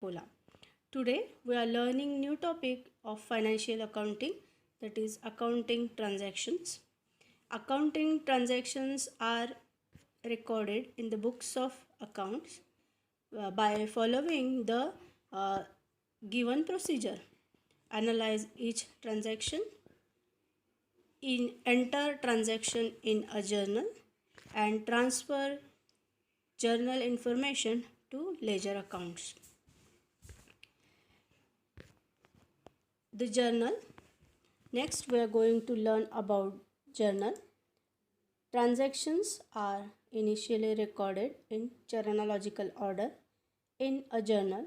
Pola. Today we are learning new topic of financial accounting, that is accounting transactions. Accounting transactions are recorded in the books of accounts by following the uh, given procedure. Analyze each transaction, enter transaction in a journal and transfer journal information to ledger accounts. The journal. Next we are going to learn about journal. Transactions are initially recorded in chronological order in a journal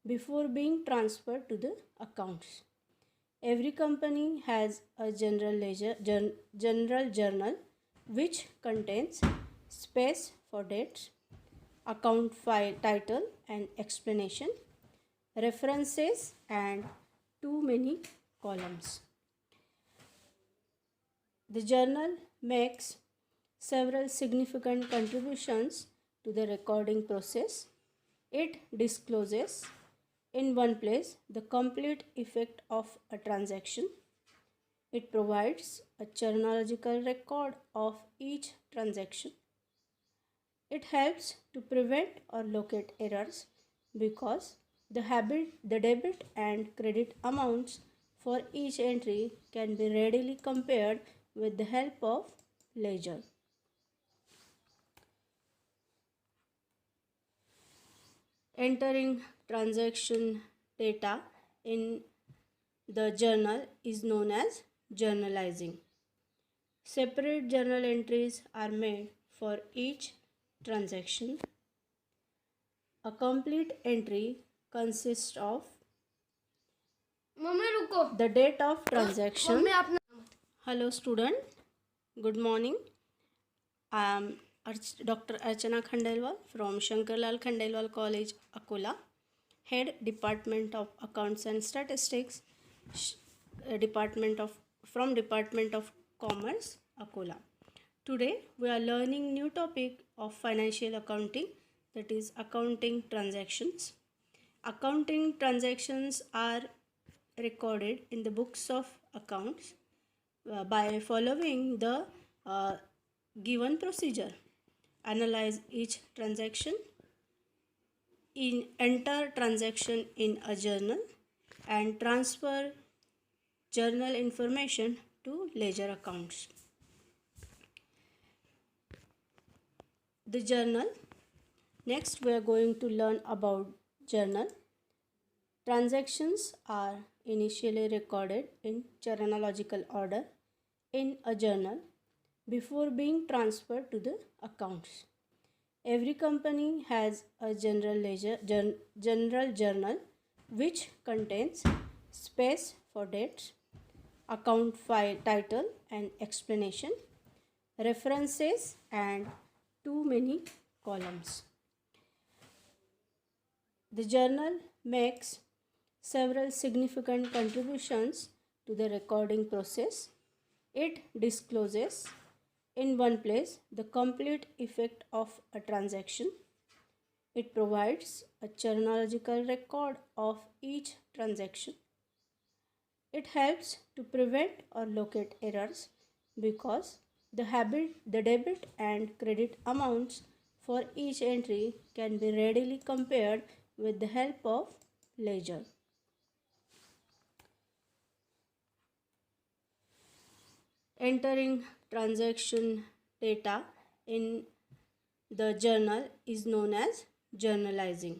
before being transferred to the accounts. Every company has a general journal which contains space for dates, account file title and explanation, references and too many columns. The journal makes several significant contributions to the recording process. It discloses in one place the complete effect of a transaction. It provides a chronological record of each transaction. It helps to prevent or locate errors because the debit and credit amounts for each entry can be readily compared with the help of ledger. Entering transaction data in the journal is known as journalizing. Separate journal entries are made for each transaction. A complete entry consists of the date of transaction. Hello student, good morning. I am Dr. Archana Khandelwal from Shankarlal Khandelwal College, Akola, Head Department of Accounts and Statistics, Department of Commerce, Akola. Today we are learning new topic of financial accounting, that is accounting transactions. Accounting transactions are recorded in the books of accounts by following the given procedure. Analyze each transaction, enter transaction in a journal and transfer journal information to ledger accounts. The journal. Next we are going to learn about journal. Transactions are initially recorded in chronological order in a journal before being transferred to the accounts. Every company has a general journal which contains space for dates, account file title and explanation, references and too many columns. The journal makes several significant contributions to the recording process. It discloses in one place the complete effect of a transaction. It provides a chronological record of each transaction. It helps to prevent or locate errors because the debit and credit amounts for each entry can be readily compared with the help of ledger. Entering transaction data in the journal is known as journalizing.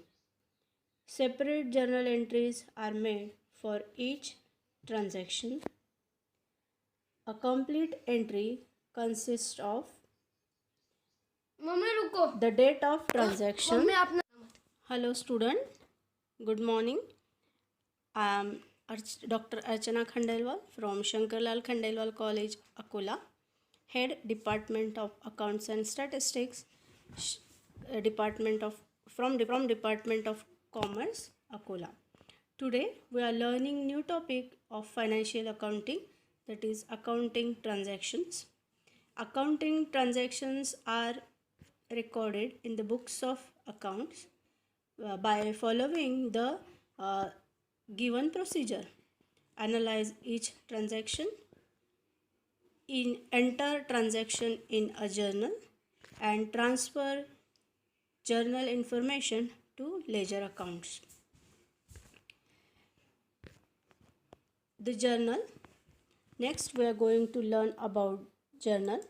Separate journal entries are made for each transaction. A complete entry consists of the date of transaction. Hello student, good morning. I am Dr. Archana Khandelwal from Shankarlal Khandelwal College, Akola, Head Department of Accounts and Statistics, Department of Commerce, Akola. Today we are learning new topic of financial accounting, that is accounting transactions. Accounting transactions are recorded in the books of accounts by following the given procedure. Analyze each transaction, enter transaction in a journal, and transfer journal information to ledger accounts. The journal. Next, we are going to learn about journal.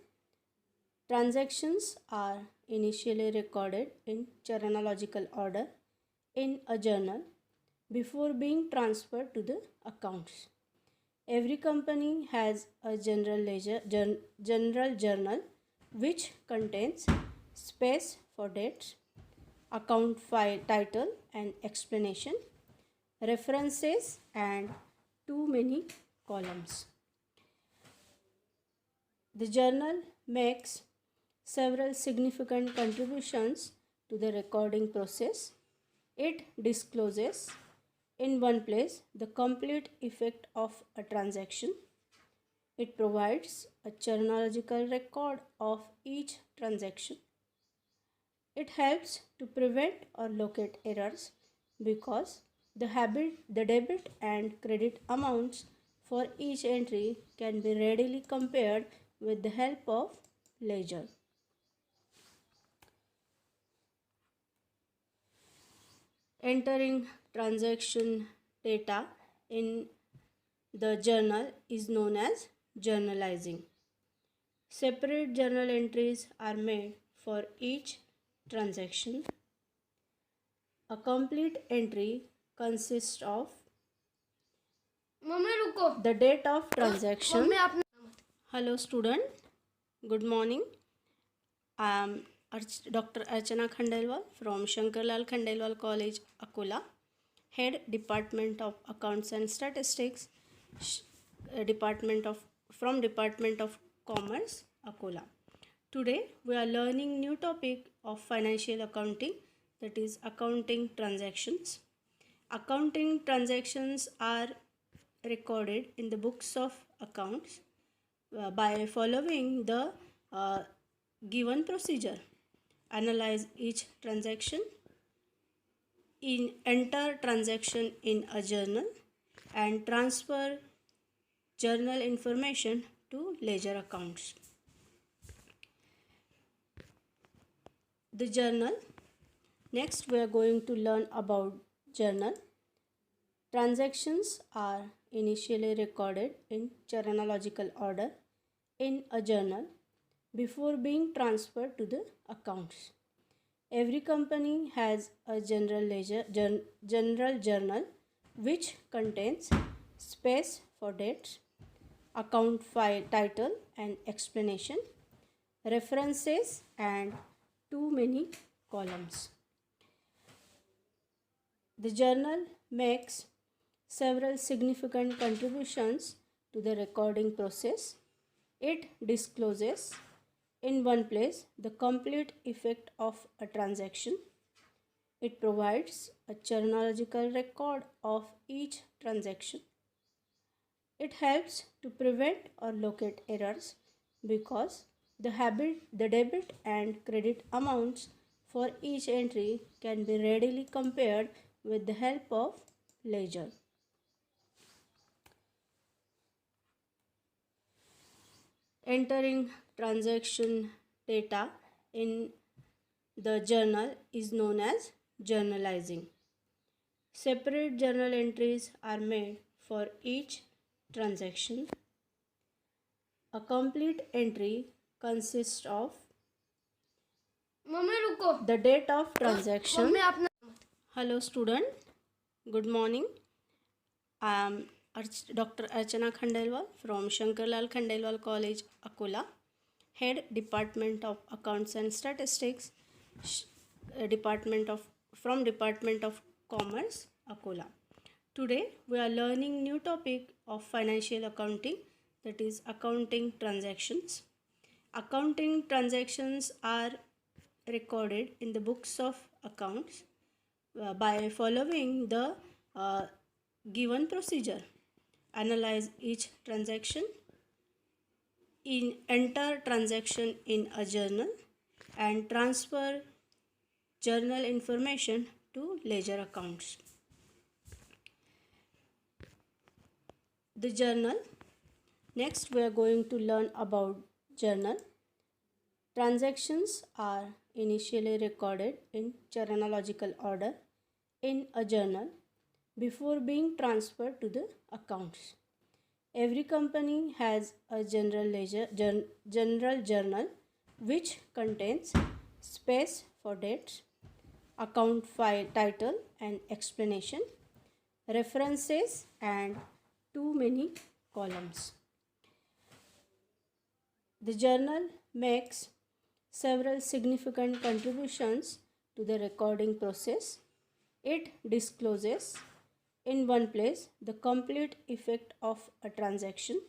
Transactions are initially recorded in chronological order in a journal before being transferred to the accounts. Every company has a general journal which contains space for dates, account file title and explanation, references, and too many columns. The journal makes several significant contributions to the recording process. It discloses in one place the complete effect of a transaction. It provides a chronological record of each transaction. It helps to prevent or locate errors because the debit and credit amounts for each entry can be readily compared with the help of ledger. Entering transaction data in the journal is known as journalizing. Separate journal entries are made for each transaction. A complete entry consists of the date of transaction. Hello student, good morning. I am Dr. Archana Khandelwal from Shankarlal Khandelwal College, Akola, Head Department of Accounts and Statistics, Department of Commerce, Akola. Today we are learning new topic of financial accounting, that is accounting transactions. Accounting transactions are recorded in the books of accounts by following the given procedure. Analyze each transaction, enter transaction in a journal, and transfer journal information to ledger accounts. The journal. Next, we are going to learn about journal. Transactions are initially recorded in chronological order in a journal before being transferred to the accounts. Every company has a general journal which contains space for dates, account file title and explanation, references, and too many columns. The journal makes several significant contributions to the recording process. It discloses in one place the complete effect of a transaction. It provides a chronological record of each transaction. It helps to prevent or locate errors because the debit and credit amounts for each entry can be readily compared with the help of ledger. Entering transaction data in the journal is known as journalizing. Separate journal entries are made for each transaction. A complete entry consists of the date of transaction. Hello student, good morning. I am Dr. Archana Khandelwal from Shankarlal Khandelwal College, Akola, Head Department of Accounts and Statistics, Department of Commerce, Akola. Today we are learning new topic of financial accounting, that is accounting transactions. Accounting transactions are recorded in the books of accounts by following the given procedure. Analyze each transaction, enter transaction in a journal, and transfer journal information to ledger accounts. The journal. Next we are going to learn about journal. Transactions are initially recorded in chronological order in a journal before being transferred to the accounts. Every company has a general journal which contains space for dates, account file title and explanation, references and too many columns. The journal makes several significant contributions to the recording process. It discloses in one place the complete effect of a transaction.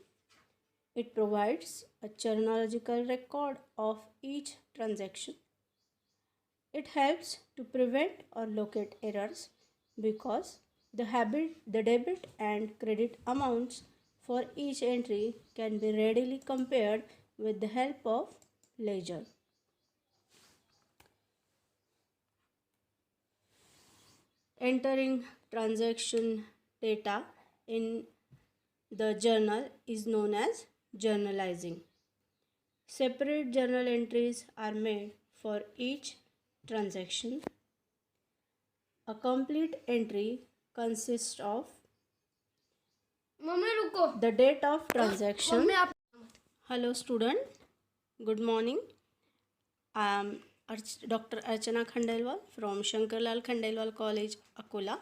It provides a chronological record of each transaction. It helps to prevent or locate errors because the debit and credit amounts for each entry can be readily compared with the help of ledger. Entering transaction data in the journal is known as journalizing. Separate journal entries are made for each transaction. A complete entry consists of the date of transaction. Hello student, good morning. I am Dr. Archana Khandelwal from Shankarlal Khandelwal College, Akola,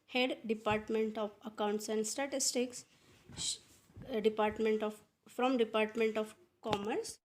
Head Department of Accounts and Statistics, Department of Commerce,